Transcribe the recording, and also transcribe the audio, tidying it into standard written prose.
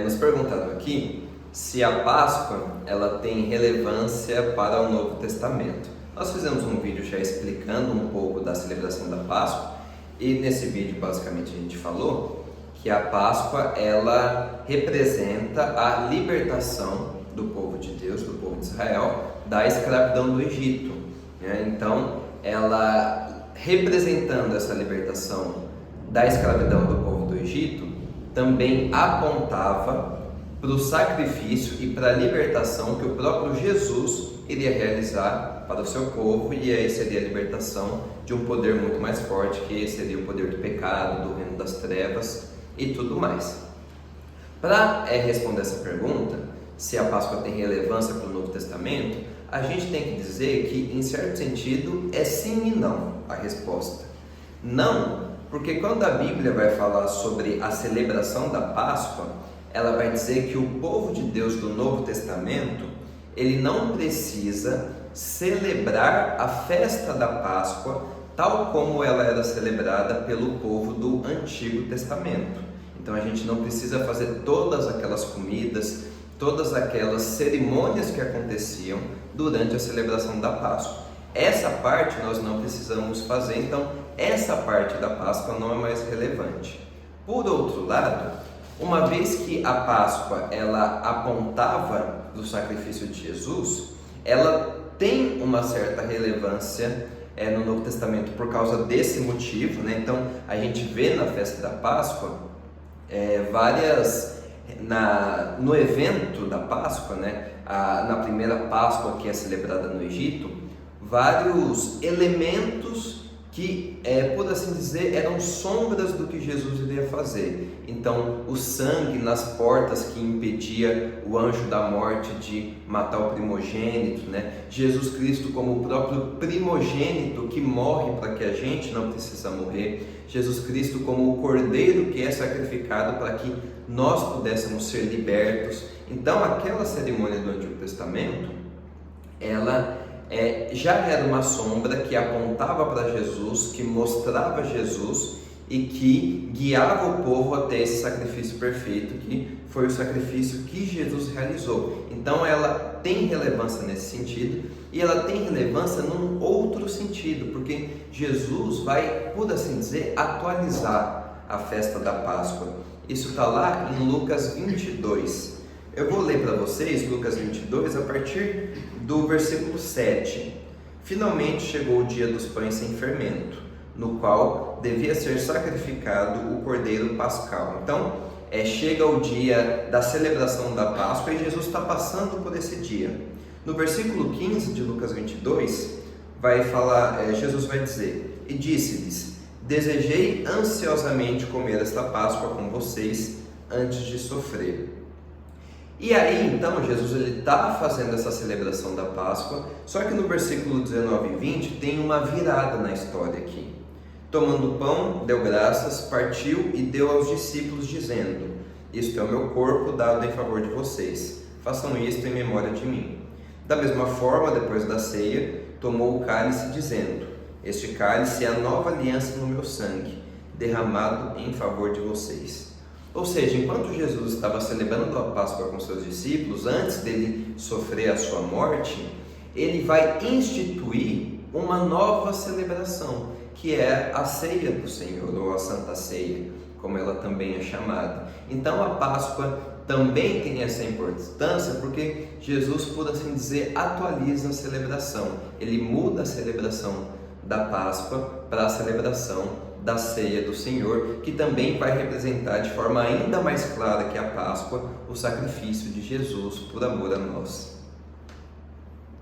Nos perguntado aqui se a Páscoa ela tem relevância para o Novo Testamento. Nós fizemos um vídeo já explicando um pouco da celebração da Páscoa e nesse vídeo basicamente a gente falou que a Páscoa ela representa a libertação do povo de Deus, do povo de Israel, da escravidão do Egito. Então, ela representando essa libertação da escravidão do povo do Egito, também apontava para o sacrifício e para a libertação que o próprio Jesus iria realizar para o seu povo, e aí seria a libertação de um poder muito mais forte, que seria o poder do pecado, do reino das trevas e tudo mais. Para responder essa pergunta, se a Páscoa tem relevância para o Novo Testamento, a gente tem que dizer que, em certo sentido, é sim e não a resposta. Não, porque quando a Bíblia vai falar sobre a celebração da Páscoa, ela vai dizer que o povo de Deus do Novo Testamento, ele não precisa celebrar a festa da Páscoa tal como ela era celebrada pelo povo do Antigo Testamento. Então a gente não precisa fazer todas aquelas comidas, todas aquelas cerimônias que aconteciam durante a celebração da Páscoa. Essa parte nós não precisamos fazer, então essa parte da Páscoa não é mais relevante. Por outro lado, uma vez que a Páscoa ela apontava para o sacrifício de Jesus, ela tem uma certa relevância no Novo Testamento por causa desse motivo, né? Então a gente vê na festa da Páscoa no evento da Páscoa, né? Na primeira Páscoa que é celebrada no Egito, vários elementos que, por assim dizer, eram sombras do que Jesus iria fazer. Então, o sangue nas portas que impedia o anjo da morte de matar o primogênito, né? Jesus Cristo como o próprio primogênito que morre para que a gente não precisa morrer. Jesus Cristo como o cordeiro que é sacrificado para que nós pudéssemos ser libertos. Então, aquela cerimônia do Antigo Testamento, ela já era uma sombra que apontava para Jesus, que mostrava Jesus e que guiava o povo até esse sacrifício perfeito, que foi o sacrifício que Jesus realizou. Então ela tem relevância nesse sentido, e ela tem relevância num outro sentido, porque Jesus vai, por assim dizer, atualizar a festa da Páscoa. Isso está lá em Lucas 22. Eu vou ler para vocês Lucas 22 a partir do versículo 7. Finalmente chegou o dia dos pães sem fermento, no qual devia ser sacrificado o cordeiro pascal. Então, chega o dia da celebração da Páscoa e Jesus está passando por esse dia. No versículo 15 de Lucas 22, vai falar, Jesus vai dizer: E disse-lhes: Desejei ansiosamente comer esta Páscoa com vocês antes de sofrer. E aí, então, Jesus está fazendo essa celebração da Páscoa, só que no versículo 19 e 20 tem uma virada na história aqui. Tomando o pão, deu graças, partiu e deu aos discípulos, dizendo: Isto é o meu corpo dado em favor de vocês. Façam isto em memória de mim. Da mesma forma, depois da ceia, tomou o cálice, dizendo: Este cálice é a nova aliança no meu sangue, derramado em favor de vocês. Ou seja, enquanto Jesus estava celebrando a Páscoa com seus discípulos, antes dele sofrer a sua morte, ele vai instituir uma nova celebração, que é a ceia do Senhor, ou a Santa Ceia, como ela também é chamada. Então a Páscoa também tem essa importância, porque Jesus, por assim dizer, atualiza a celebração. Ele muda a celebração da Páscoa para a celebração da ceia do Senhor, que também vai representar de forma ainda mais clara que a Páscoa o sacrifício de Jesus por amor a nós.